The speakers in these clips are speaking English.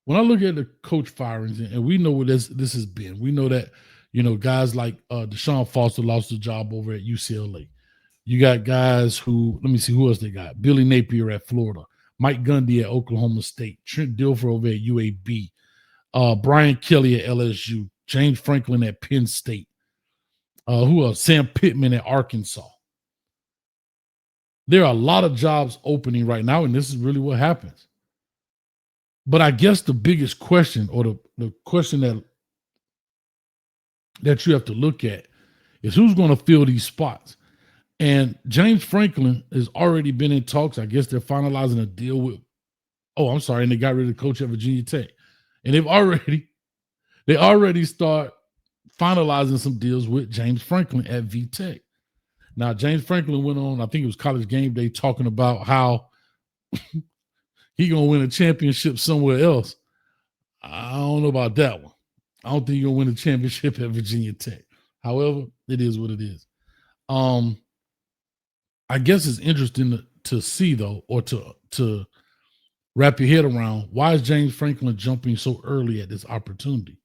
when I look at the coach firings, and we know what this has been, we know that guys like Deshaun Foster lost his job over at UCLA. You got guys who, let me see who else they got. Billy Napier at Florida, Mike Gundy at Oklahoma State, Trent Dilfer over at UAB, Brian Kelly at LSU, James Franklin at Penn State. Who else? Sam Pittman at Arkansas. There are a lot of jobs opening right now, and this is really what happens. But I guess the biggest question, or the question that you have to look at, is who's going to fill these spots. And James Franklin has already been in talks. I guess they're finalizing a deal with, and they got rid of the coach at Virginia Tech. And they already start finalizing some deals with James Franklin at VTech. Now, James Franklin went on, I think it was College Game Day, talking about how he going to win a championship somewhere else. I don't know about that one. I don't think he's going to win a championship at Virginia Tech. However, it is what it is. I guess it's interesting to see, though, or to wrap your head around, why is James Franklin jumping so early at this opportunity?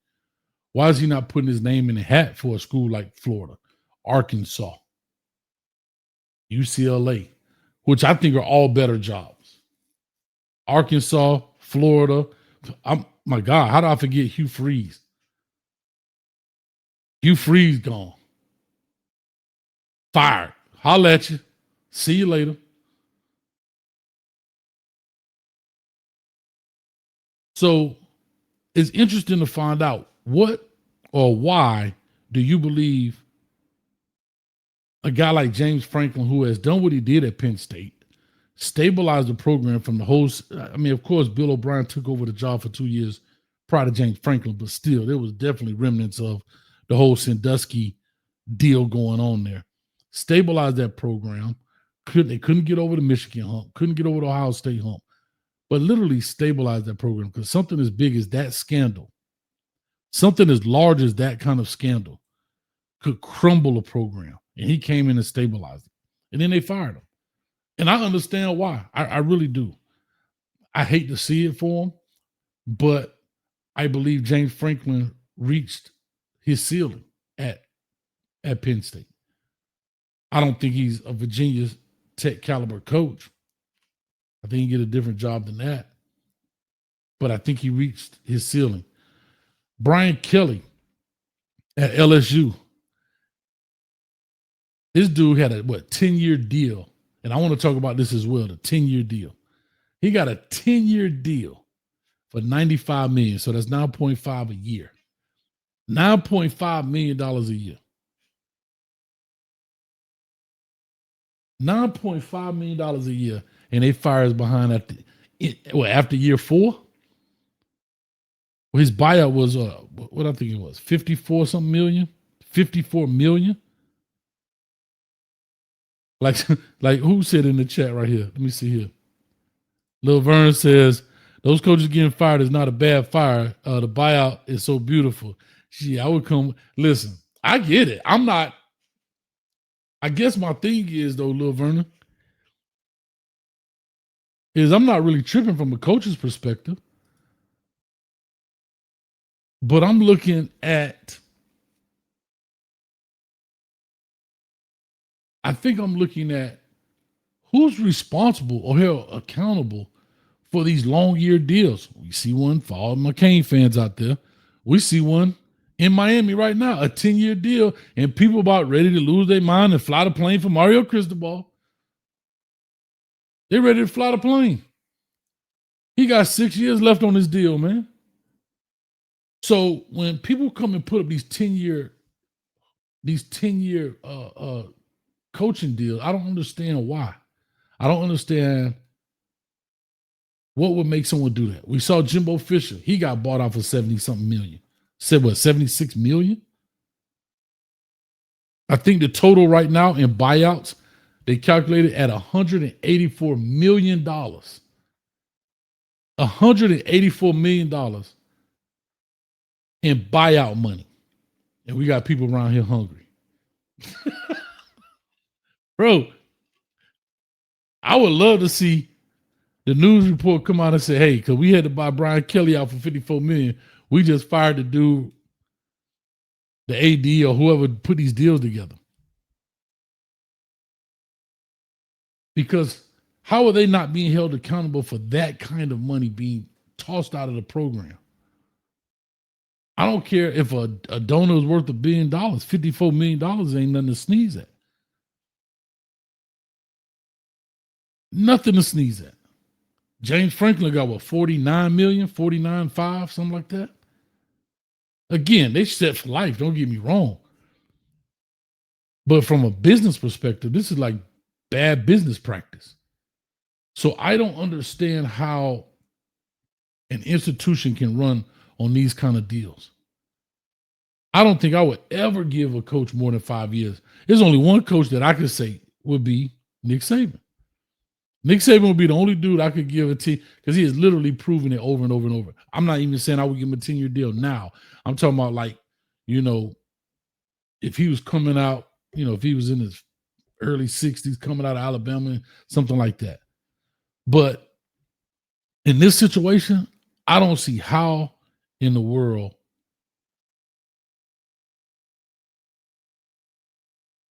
Why is he not putting his name in the hat for a school like Florida, Arkansas, UCLA, which I think are all better jobs? Arkansas, Florida. My God, how do I forget Hugh Freeze? Hugh Freeze gone. Fired. Holla at you. See you later. So it's interesting to find out what or why do you believe a guy like James Franklin, who has done what he did at Penn State, stabilized the program from the whole. I mean, of course, Bill O'Brien took over the job for 2 years prior to James Franklin, but still, there was definitely remnants of the whole Sandusky deal going on there. Stabilized that program. They couldn't get over the Michigan hump, couldn't get over the Ohio State hump, but literally stabilized that program, because something as big as that scandal, something as large as that kind of scandal could crumble a program. And he came in and stabilized it. And then they fired him. And I understand why. I really do. I hate to see it for him, but I believe James Franklin reached his ceiling at Penn State. I don't think he's a Virginia Tech caliber coach. I think he get a different job than that. But I think he reached his ceiling. Brian Kelly at LSU. This dude had a 10-year deal. And I want to talk about this as well, the 10-year deal. He got a 10-year deal for $95 million. So that's $9.5 a year. $9.5 million a year. $9.5 million a year. And they fire his behind after year 4? Well, his buyout was what I think it was, 54 something million, 54 million. Like who said in the chat right here? Let me see here. Lil Vern says, those coaches getting fired is not a bad fire. The buyout is so beautiful. Gee, I would come. Listen, I get it. I'm not. I guess my thing is, though, Lil Vernon, is I'm not really tripping from a coach's perspective. But I'm looking at, I think I'm looking at who's responsible or held accountable for these long year deals. We see one for all McCain fans out there. We see one in Miami right now, a 10-year deal, and people about ready to lose their mind and fly the plane for Mario Cristobal. They're ready to fly the plane. He got 6 years left on his deal, man. So when people come and put up these 10-year coaching deals, I don't understand why. I don't understand what would make someone do that. We saw Jimbo Fisher. He got bought out for 70-something million. Said what, 76 million? I think the total right now in buyouts, they calculated at $184 million. $184 million in buyout money. And we got people around here hungry. Bro, I would love to see the news report come out and say, hey, because we had to buy Brian Kelly out for $54 million, we just fired the dude, the AD or whoever put these deals together. Because how are they not being held accountable for that kind of money being tossed out of the program? I don't care if a donor is worth $1 billion, $54 million ain't nothing to sneeze at. Nothing to sneeze at. James Franklin got what, 49 million, 49.5, something like that. Again, they set for life, don't get me wrong. But from a business perspective, this is like bad business practice. So I don't understand how an institution can run on these kind of deals. I don't think I would ever give a coach more than 5 years. There's only one coach that I could say would be Nick Saban. Nick Saban would be the only dude I could give a team because he has literally proven it over and over and over. I'm not even saying I would give him a 10-year deal now. I'm talking about like, if he was coming out, if he was in his early 60s coming out of Alabama, something like that. But in this situation, I don't see how in the world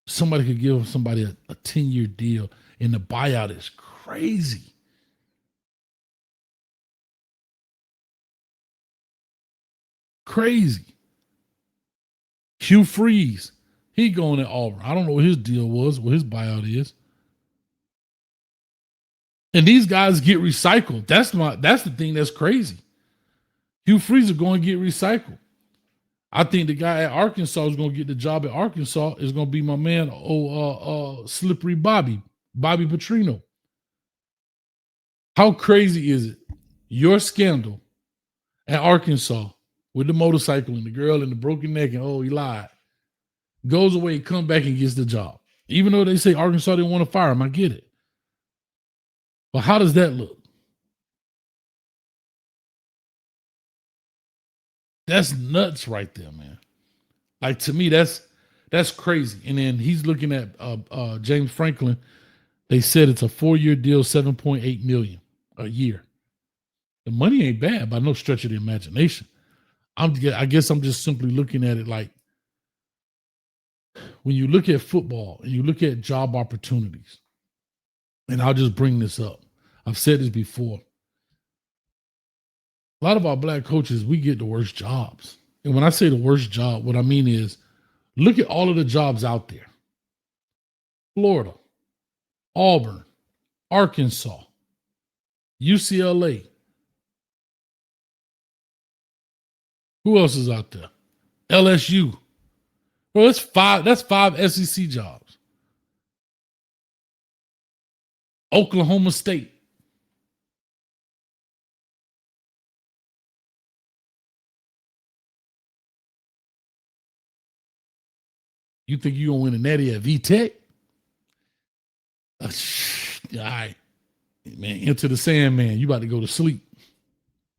somebody could give somebody a 10-year deal and the buyout is crazy. Crazy. Hugh Freeze, he going at Auburn. I don't know what his deal was, what his buyout is. And these guys get recycled. That's the thing that's crazy. Hugh Freeze is going to get recycled. I think the guy at Arkansas is going to get the job at Arkansas is going to be my man, Slippery Bobby Petrino. How crazy is it? Your scandal at Arkansas with the motorcycle and the girl and the broken neck and he lied. Goes away, come back and gets the job. Even though they say Arkansas didn't want to fire him, I get it. But how does that look? That's nuts right there, man. Like to me, that's crazy. And then he's looking at James Franklin. They said it's a 4-year deal, $7.8 million a year. The money ain't bad by no stretch of the imagination. I guess I'm just simply looking at it like when you look at football and you look at job opportunities, and I'll just bring this up. I've said this before. A lot of our black coaches, we get the worst jobs. And when I say the worst job, what I mean is look at all of the jobs out there. Florida, Auburn, Arkansas, UCLA. Who else is out there? LSU. Well, that's five SEC jobs. Oklahoma State. You think you're going to win a natty at VTech? All right. Man, into the sand, man. You about to go to sleep.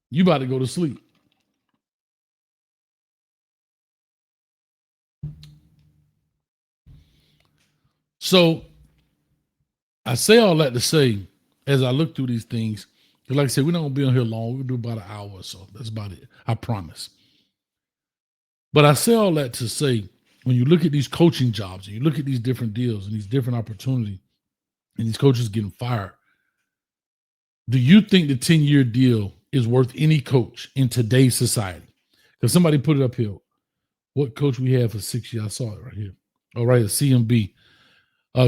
You about to go to sleep. So I say all that to say, as I look through these things, like I said, we're not going to be on here long. We'll do about an hour or so. That's about it. I promise. But I say all that to say, when you look at these coaching jobs and you look at these different deals and these different opportunities and these coaches getting fired, do you think the 10-year deal is worth any coach in today's society? Because somebody put it up here. What coach we had for 6 years? I saw it right here. Oh, right, a CMB.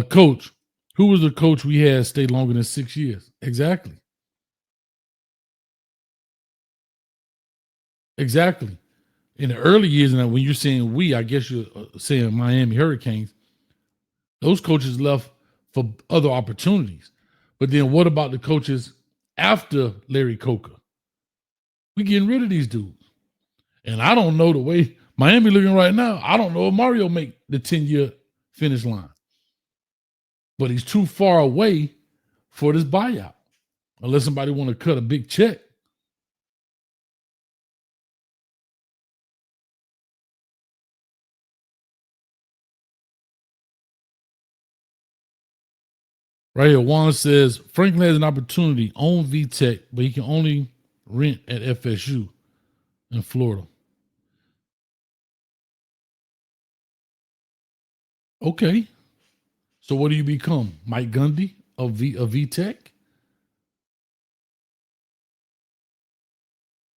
Coach, who was the coach we had stay longer than 6 years? Exactly. Exactly. In the early years, and when you're saying we, I guess you're saying Miami Hurricanes, those coaches left for other opportunities. But then what about the coaches after Larry Coker? We getting rid of these dudes. And I don't know the way Miami looking right now. I don't know if Mario make the 10-year finish line. But he's too far away for this buyout. Unless somebody want to cut a big check. Right here, Juan says Franklin has an opportunity on VTech, but he can only rent at FSU in Florida. Okay. So what do you become? Mike Gundy of VTech?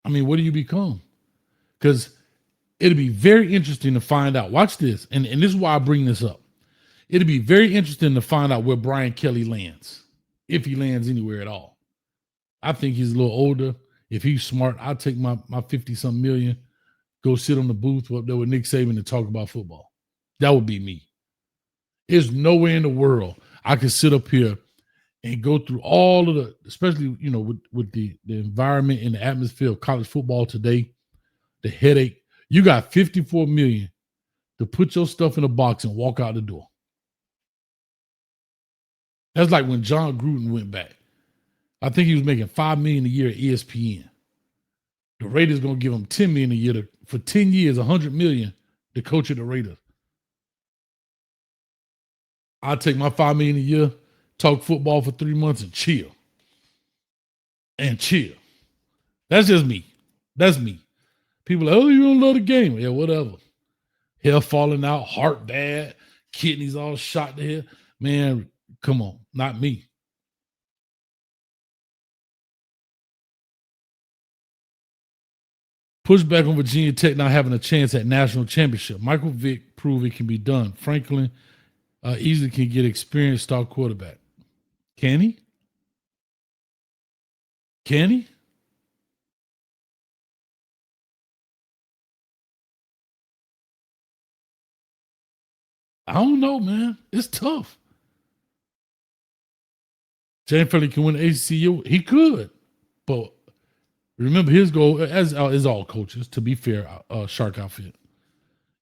I mean, what do you become? Because it'll be very interesting to find out. Watch this. And this is why I bring this up. It'll be very interesting to find out where Brian Kelly lands, if he lands anywhere at all. I think he's a little older. If he's smart, I'll take my 50-something million, go sit on the booth up there with Nick Saban and talk about football. That would be me. There's nowhere in the world I could sit up here and go through all of the, especially, with the environment and the atmosphere of college football today, the headache. You got 54 million to put your stuff in a box and walk out the door. That's like when John Gruden went back. I think he was making $5 million a year at ESPN. The Raiders gonna give him $10 million a year for 10 years, $100 million to coach at the Raiders. I'll take my $5 million a year, talk football for 3 months, and chill. And chill. That's just me. That's me. People are like, oh, you don't love the game. Yeah, whatever. Hair falling out, heart bad, kidneys all shot to hell. Man, come on, not me. Pushback on Virginia Tech not having a chance at national championship. Michael Vick proved it can be done. Franklin easily can get experienced star quarterback. Can he? Can he? I don't know, man. It's tough. James Franklin can win the ACU. He could, but remember his goal, as is all coaches. To be fair, Shark Outfit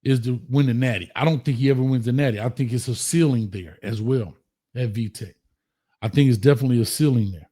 is to win the Natty. I don't think he ever wins the Natty. I think it's a ceiling there as well at VTech. I think it's definitely a ceiling there.